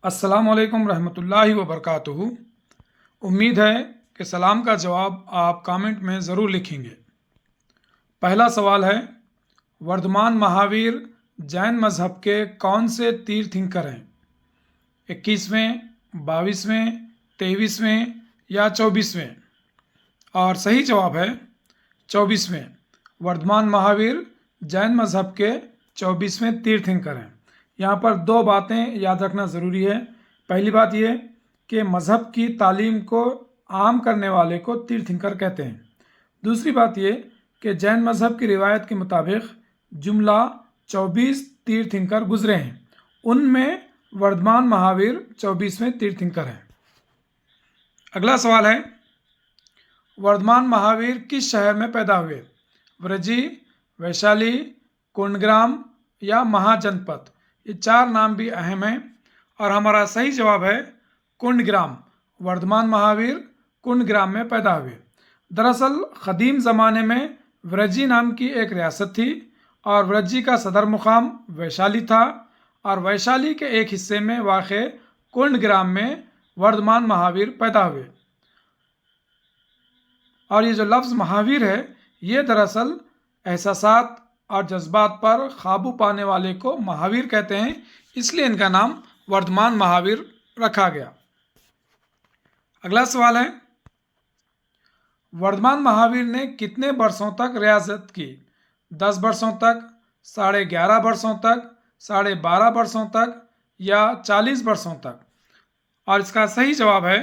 अस्सलामुअलैकुम रहमतुल्लाहि व बरकातुहू। उम्मीद है कि सलाम का जवाब आप कमेंट में ज़रूर लिखेंगे। पहला सवाल है, वर्धमान महावीर जैन मज़हब के कौन से तीर्थंकर हैं? 21वें, 22वें, 23वें या 24वें? और सही जवाब है 24वें। वर्धमान महावीर जैन मज़हब के 24वें तीर्थंकर हैं। यहाँ पर दो बातें याद रखना ज़रूरी है। पहली बात यह कि मज़हब की तालीम को आम करने वाले को तीर्थंकर कहते हैं। दूसरी बात यह कि जैन मज़हब की रिवायत के मुताबिक जुमला 24 तीर्थंकर गुजरे हैं, उनमें वर्धमान महावीर 24वें तीर्थंकर हैं। अगला सवाल है, वर्धमान महावीर किस शहर में पैदा हुए? व्रजी, वैशाली, कुंडग्राम या महाजनपद? ये चार नाम भी अहम हैं और हमारा सही जवाब है कुंडग्राम। वर्धमान महावीर कुंडग्राम में पैदा हुए। दरअसल कदीम ज़माने में व्रजी नाम की एक रियासत थी और व्रजी का सदर मुकाम वैशाली था और वैशाली के एक हिस्से में वाक़ कुंडग्राम में वर्धमान महावीर पैदा हुए। और ये जो लफ्ज़ महावीर है, ये दरअसल एहसासात और जज्बात पर काबू पाने वाले को महावीर कहते हैं, इसलिए इनका नाम वर्धमान महावीर रखा गया। अगला सवाल है, वर्धमान महावीर ने कितने वर्षों तक रियासत की? 10 वर्षों तक, 11.5 वर्षों तक, 12.5 वर्षों तक या 40 वर्षों तक? और इसका सही जवाब है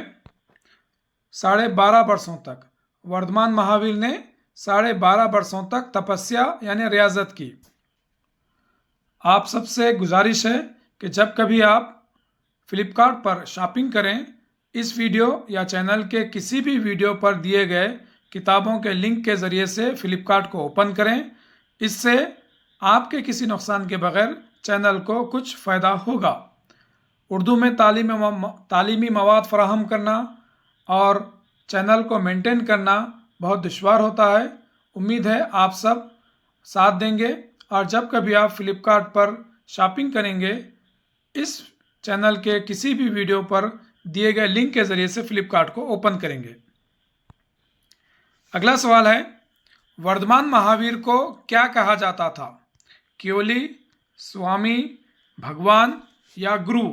12.5 वर्षों तक। वर्धमान महावीर ने 12.5 वर्षों तक तपस्या यानी रियासत की। आप सबसे गुजारिश है कि जब कभी आप फ्लिपकार्ट पर शॉपिंग करें, इस वीडियो या चैनल के किसी भी वीडियो पर दिए गए किताबों के लिंक के ज़रिए से फ्लिपकार्ट को ओपन करें। इससे आपके किसी नुकसान के बगैर चैनल को कुछ फ़ायदा होगा। उर्दू में तालीमी मवाद फराहम करना और चैनल को मेंटेन करना बहुत दुश्वार होता है। उम्मीद है आप सब साथ देंगे और जब कभी आप फ्लिपकार्ट पर शॉपिंग करेंगे, इस चैनल के किसी भी वीडियो पर दिए गए लिंक के ज़रिए से फ्लिपकार्ट को ओपन करेंगे। अगला सवाल है, वर्धमान महावीर को क्या कहा जाता था? क्योली, स्वामी, भगवान या गुरु?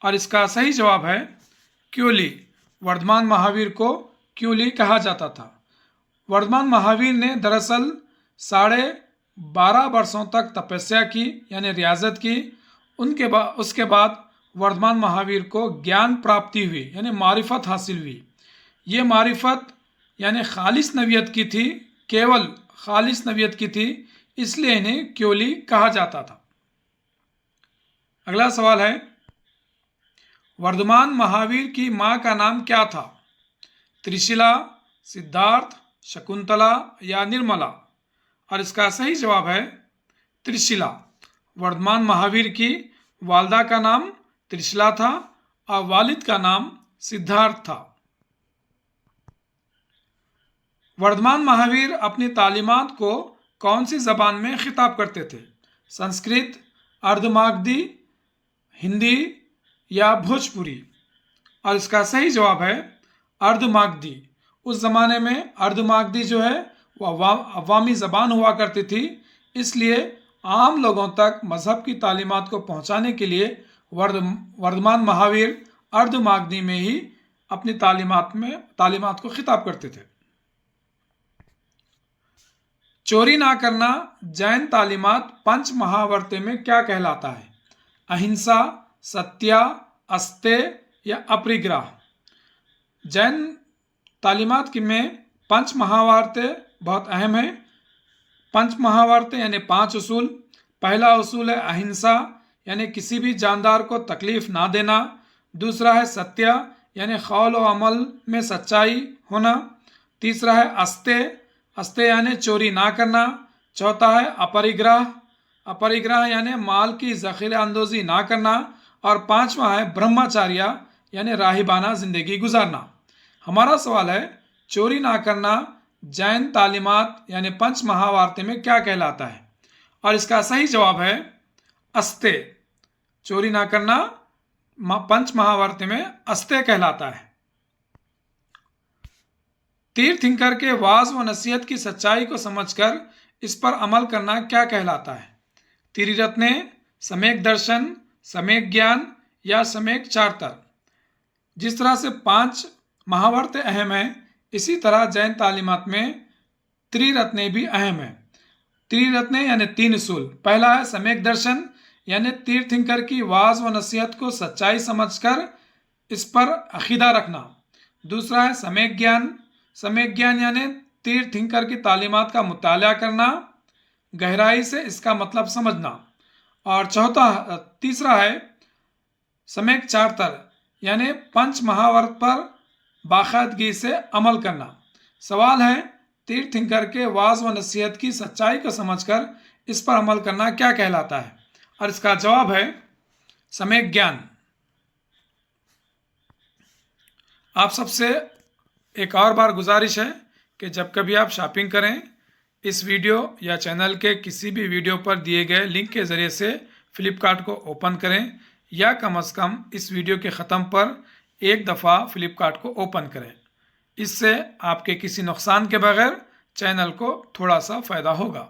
और इसका सही जवाब है क्योली। वर्धमान महावीर को क्योली कहा जाता था। वर्धमान महावीर ने दरअसल 12.5 वर्षों तक तपस्या की यानी रियासत की। उसके बाद वर्धमान महावीर को ज्ञान प्राप्ति हुई यानी मारिफत हासिल हुई। ये मारिफत यानी खालिस नवियत की थी, केवल खालिस नवियत की थी, इसलिए इन्हें क्योली कहा जाता था। अगला सवाल है, वर्धमान महावीर की माँ का नाम क्या था? त्रिशिला, सिद्धार्थ, शकुंतला या निर्मला? और इसका सही जवाब है त्रिशिला। वर्धमान महावीर की वालदा का नाम त्रिशिला था और वालिद का नाम सिद्धार्थ था। वर्धमान महावीर अपनी तालीमात को कौन सी ज़बान में खिताब करते थे? संस्कृत, अर्धमागधी, हिंदी या भोजपुरी? और इसका सही जवाब है अर्धमागधी। उस ज़माने में अर्धमागधी जो है वो अवामी ज़बान हुआ करती थी, इसलिए आम लोगों तक मज़हब की तालीमात को पहुंचाने के लिए वर्धमान महावीर अर्धमागधी में ही अपनी तालीमात को खिताब करते थे। चोरी ना करना जैन तालीमात पंच महावर्ते में क्या कहलाता है? अहिंसा, सत्या, अस्तेय या अपरिग्रह? जैन तालीमात में पंच महावार्ते बहुत अहम है। पंच महावार्ते यानी 5 उसूल। पहला उसूल है अहिंसा यानी किसी भी जानदार को तकलीफ ना देना। दूसरा है सत्य यानी कौल और अमल में सच्चाई होना। तीसरा है अस्तेय यानी चोरी ना करना। चौथा है अपरिग्रह यानी माल की ज़ख़ीरा अंदोज़ी ना करना। और पांचवा है ब्रह्मचार्य यानी राहिबाना जिंदगी गुजारना। हमारा सवाल है, चोरी ना करना जैन तालीमात यानी पंच महावार्ते में क्या कहलाता है? और इसका सही जवाब है अस्तेय। चोरी ना करना पंच महावर्त में अस्ते कहलाता है। तीर्थंकर के वाज व नसीहत की सच्चाई को समझकर इस पर अमल करना क्या कहलाता है? त्रिरत्ने, सम्यक दर्शन, सम्यक ज्ञान या सम्यक चारतर। जिस तरह से 5 महावर्त अहम है, इसी तरह जैन तालीमात में त्रिरत्ने भी अहम है। त्रिरत्ने यानी 3 उसूल। पहला है सम्यक दर्शन, यानी तीर्थंकर की वाज व नसीहत को सच्चाई समझकर इस पर अकीदा रखना। दूसरा है सम्यक ज्ञान। सम्यक ज्ञान यानी तीर्थंकर की तालीमात का मुताला करना, गहराई से इसका मतलब समझना। और तीसरा है सम्यक चारतर, यानी पंच महावर्त पर बाकायदगी से अमल करना। सवाल है, तीर्थंकर के वाज व नसीहत की सच्चाई को समझकर इस पर अमल करना क्या कहलाता है? और इसका जवाब है सम्यक ज्ञान। आप सबसे एक और बार गुजारिश है कि जब कभी आप शॉपिंग करें, इस वीडियो या चैनल के किसी भी वीडियो पर दिए गए लिंक के ज़रिए से फ्लिपकार्ट को ओपन करें, या कम से कम इस वीडियो के ख़त्म पर एक दफ़ा फ्लिपकार्ट को ओपन करें। इससे आपके किसी नुकसान के बगैर चैनल को थोड़ा सा फ़ायदा होगा।